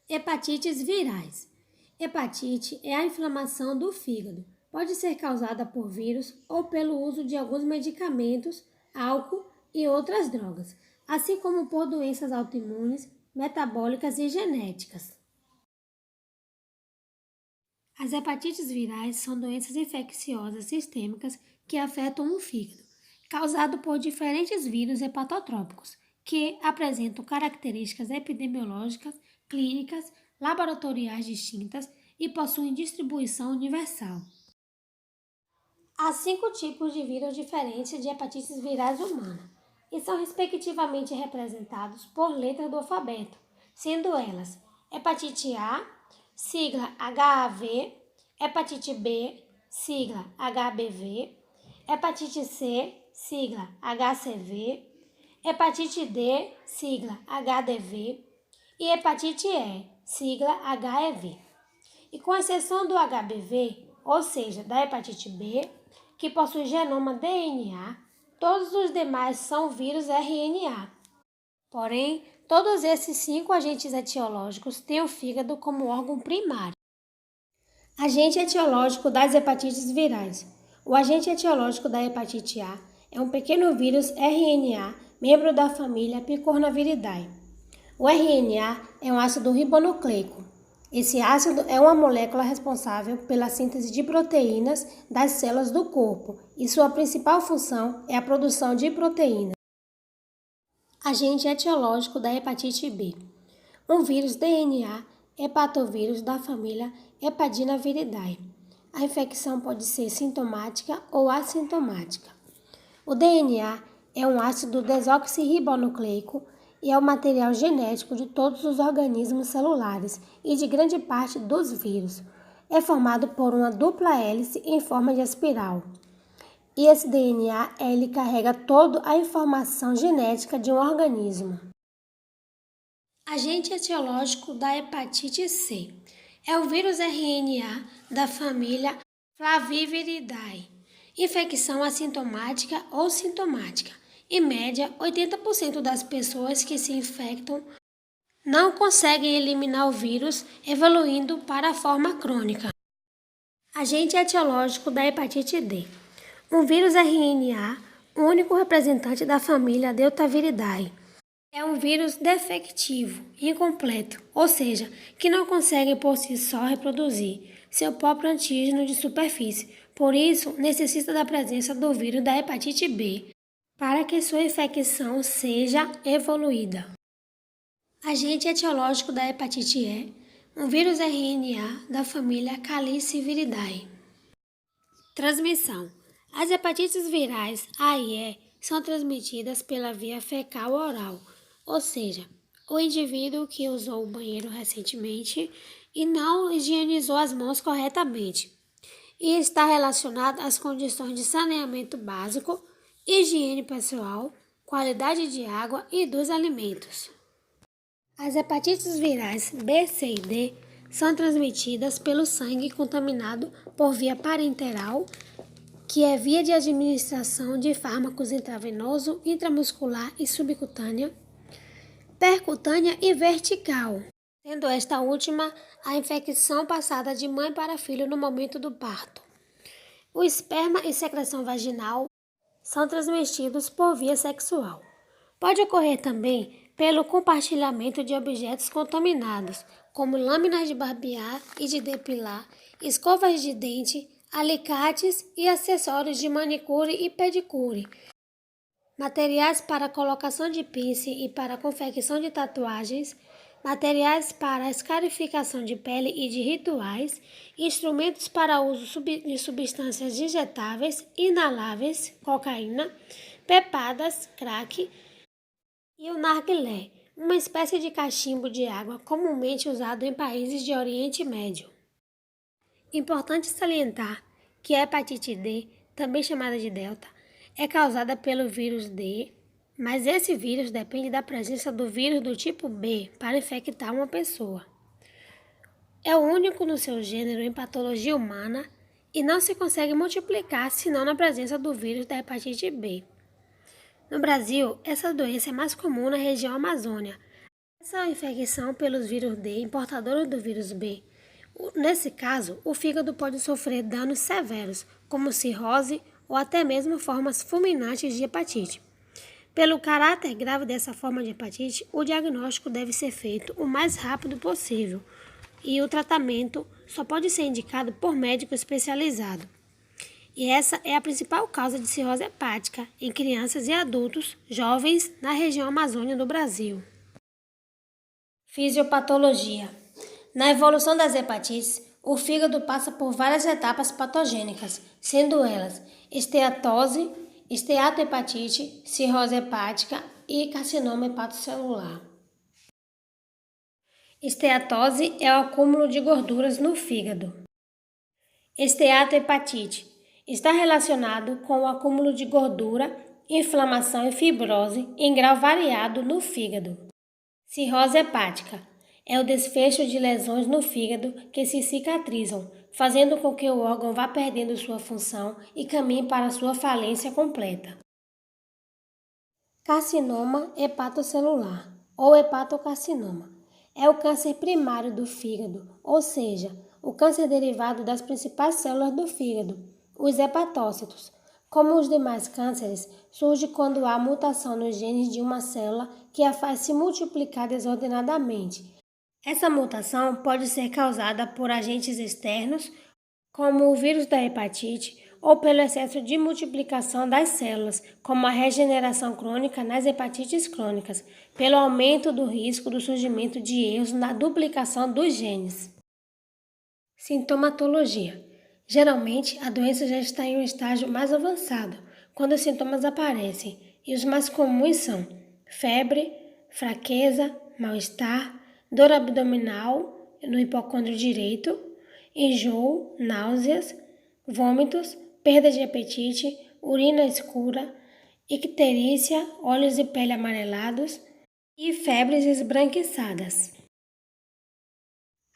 Hepatites virais. Hepatite é a inflamação do fígado. Pode ser causada por vírus ou pelo uso de alguns medicamentos, álcool e outras drogas, assim como por doenças autoimunes, metabólicas e genéticas. As hepatites virais são doenças infecciosas sistêmicas que afetam o fígado, causado por diferentes vírus hepatotrópicos, que apresentam características epidemiológicas, clínicas, laboratoriais distintas e possuem distribuição universal. Há 5 tipos de vírus diferentes de hepatites virais humanas e são respectivamente representados por letras do alfabeto, sendo elas hepatite A, sigla HAV, hepatite B, sigla HBV, hepatite C, sigla HCV, hepatite D, sigla HDV e hepatite E, sigla HEV. E com exceção do HBV, ou seja, da hepatite B, que possui genoma DNA, todos os demais são vírus RNA. Porém, todos esses 5 agentes etiológicos têm o fígado como órgão primário. Agente etiológico das hepatites virais. O agente etiológico da hepatite A é um pequeno vírus RNA, membro da família Picornaviridae. O RNA é um ácido ribonucleico. Esse ácido é uma molécula responsável pela síntese de proteínas das células do corpo e sua principal função é a produção de proteínas. Agente etiológico da hepatite B. Um vírus DNA hepatovírus da família Hepadinaviridae. A infecção pode ser sintomática ou assintomática. O DNA é um ácido desoxirribonucleico e é o material genético de todos os organismos celulares e de grande parte dos vírus. É formado por uma dupla hélice em forma de espiral. E esse DNA, ele carrega toda a informação genética de um organismo. Agente etiológico da hepatite C. É o vírus RNA da família Flaviviridae. Infecção assintomática ou sintomática. Em média, 80% das pessoas que se infectam não conseguem eliminar o vírus, evoluindo para a forma crônica. Agente etiológico da hepatite D. Um vírus RNA, único representante da família Deltaviridae. É um vírus defectivo, incompleto, ou seja, que não consegue por si só reproduzir seu próprio antígeno de superfície. Por isso, necessita da presença do vírus da hepatite B para que sua infecção seja evoluída. Agente etiológico da hepatite E, um vírus RNA da família Caliciviridae. Transmissão. As hepatites virais A e E são transmitidas pela via fecal-oral, ou seja, o indivíduo que usou o banheiro recentemente e não higienizou as mãos corretamente, e está relacionado às condições de saneamento básico, higiene pessoal, qualidade de água e dos alimentos. As hepatites virais B, C e D são transmitidas pelo sangue contaminado por via parenteral, que é via de administração de fármacos intravenoso, intramuscular e subcutânea, percutânea e vertical, sendo esta última a infecção passada de mãe para filho no momento do parto. O esperma e secreção vaginal são transmitidos por via sexual. Pode ocorrer também pelo compartilhamento de objetos contaminados, como lâminas de barbear e de depilar, escovas de dente, alicates e acessórios de manicure e pedicure, materiais para colocação de piercing e para confecção de tatuagens, materiais para escarificação de pele e de rituais, instrumentos para uso de substâncias injetáveis, inaláveis, cocaína, pepadas, crack e o narguilé, uma espécie de cachimbo de água comumente usado em países de Oriente Médio. Importante salientar que a hepatite D, também chamada de delta, é causada pelo vírus D, mas esse vírus depende da presença do vírus do tipo B para infectar uma pessoa. É o único no seu gênero em patologia humana e não se consegue multiplicar senão na presença do vírus da hepatite B. No Brasil, essa doença é mais comum na região Amazônia. Essa infecção pelos vírus D, portadores do vírus B. Nesse caso, o fígado pode sofrer danos severos, como cirrose ou até mesmo formas fulminantes de hepatite. Pelo caráter grave dessa forma de hepatite, o diagnóstico deve ser feito o mais rápido possível e o tratamento só pode ser indicado por médico especializado. E essa é a principal causa de cirrose hepática em crianças e adultos jovens na região Amazônia do Brasil. Fisiopatologia. Na evolução das hepatites, o fígado passa por várias etapas patogênicas, sendo elas esteatose, esteatohepatite, cirrose hepática e carcinoma hepatocelular. Esteatose é o acúmulo de gorduras no fígado. Esteatohepatite está relacionado com o acúmulo de gordura, inflamação e fibrose em grau variado no fígado. Cirrose hepática é o desfecho de lesões no fígado que se cicatrizam, fazendo com que o órgão vá perdendo sua função e caminhe para sua falência completa. Carcinoma hepatocelular ou hepatocarcinoma é o câncer primário do fígado, ou seja, o câncer derivado das principais células do fígado, os hepatócitos. Como os demais cânceres, surge quando há mutação nos genes de uma célula que a faz se multiplicar desordenadamente. Essa mutação pode ser causada por agentes externos, como o vírus da hepatite, ou pelo excesso de multiplicação das células, como a regeneração crônica nas hepatites crônicas, pelo aumento do risco do surgimento de erros na duplicação dos genes. Sintomatologia. Geralmente, a doença já está em um estágio mais avançado, quando os sintomas aparecem, e os mais comuns são febre, fraqueza, mal-estar, dor abdominal no hipocôndrio direito, enjoo, náuseas, vômitos, perda de apetite, urina escura, icterícia, olhos e pele amarelados e febres esbranquiçadas.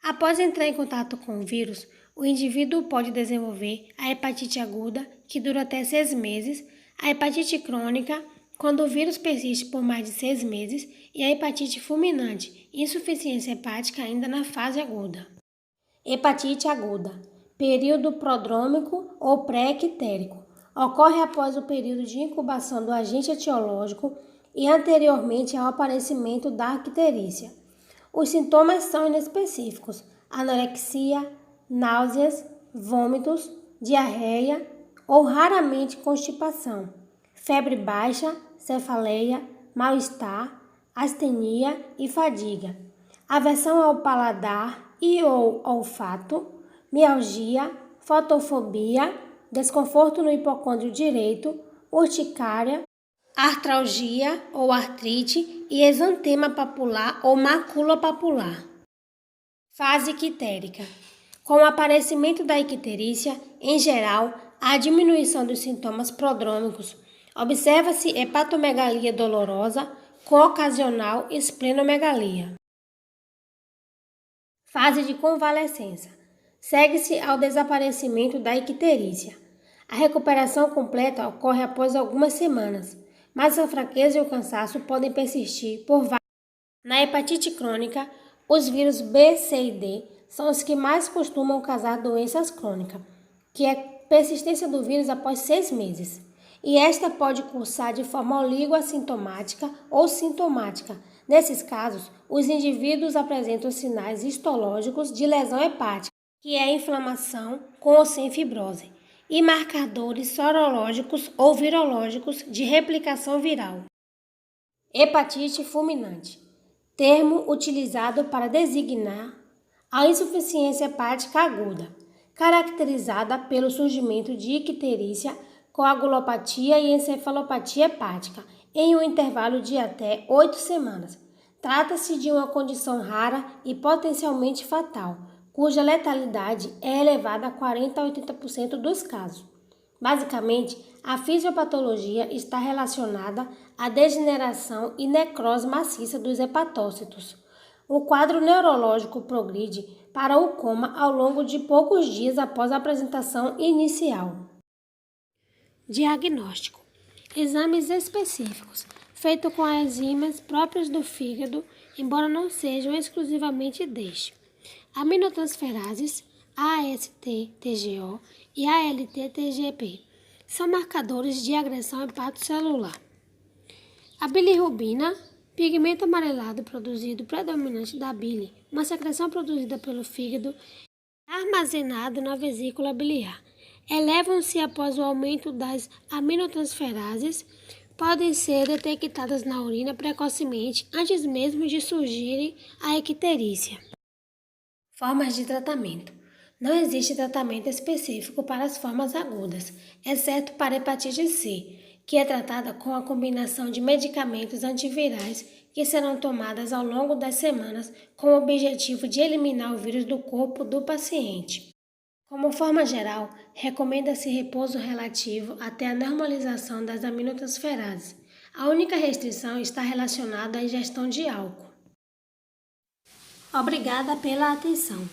Após entrar em contato com o vírus, o indivíduo pode desenvolver a hepatite aguda, que dura até 6 meses, a hepatite crônica, quando o vírus persiste por mais de 6 meses, e a hepatite fulminante, insuficiência hepática ainda na fase aguda. Hepatite aguda, período prodrômico ou pré-ictérico, ocorre após o período de incubação do agente etiológico e anteriormente ao aparecimento da icterícia. Os sintomas são inespecíficos: anorexia, náuseas, vômitos, diarreia ou raramente constipação, febre baixa, cefaleia, mal-estar, astenia e fadiga, aversão ao paladar e ou olfato, mialgia, fotofobia, desconforto no hipocôndrio direito, urticária, artralgia ou artrite e exantema papular ou mácula papular. Fase ictérica. Com o aparecimento da icterícia, em geral, há diminuição dos sintomas prodrômicos. Observa-se hepatomegalia dolorosa com ocasional esplenomegalia. Fase de convalescença. Segue-se ao desaparecimento da icterícia. A recuperação completa ocorre após algumas semanas, mas a fraqueza e o cansaço podem persistir por vários. Na hepatite crônica, os vírus B, C e D são os que mais costumam causar doenças crônicas, que é persistência do vírus após 6 meses. E esta pode cursar de forma oligoassintomática ou sintomática. Nesses casos, os indivíduos apresentam sinais histológicos de lesão hepática, que é inflamação com ou sem fibrose, e marcadores sorológicos ou virológicos de replicação viral. Hepatite fulminante, termo utilizado para designar a insuficiência hepática aguda, caracterizada pelo surgimento de icterícia, coagulopatia e encefalopatia hepática em um intervalo de até 8 semanas. Trata-se de uma condição rara e potencialmente fatal, cuja letalidade é elevada a 40 a 80% dos casos. Basicamente, a fisiopatologia está relacionada à degeneração e necrose maciça dos hepatócitos. O quadro neurológico progride para o coma ao longo de poucos dias após a apresentação inicial. Diagnóstico: exames específicos, feito com enzimas próprias do fígado embora não sejam exclusivamente deste. Aminotransferases AST-TGO e ALT-TGP são marcadores de agressão hepatocelular. A bilirrubina, pigmento amarelado produzido predominante da bile, uma secreção produzida pelo fígado, armazenado na vesícula biliar. Elevam-se após o aumento das aminotransferases, podem ser detectadas na urina precocemente antes mesmo de surgirem a icterícia. Formas de tratamento. Não existe tratamento específico para as formas agudas, exceto para a hepatite C, que é tratada com a combinação de medicamentos antivirais que serão tomadas ao longo das semanas com o objetivo de eliminar o vírus do corpo do paciente. Como forma geral, recomenda-se repouso relativo até a normalização das aminotransferases. A única restrição está relacionada à ingestão de álcool. Obrigada pela atenção.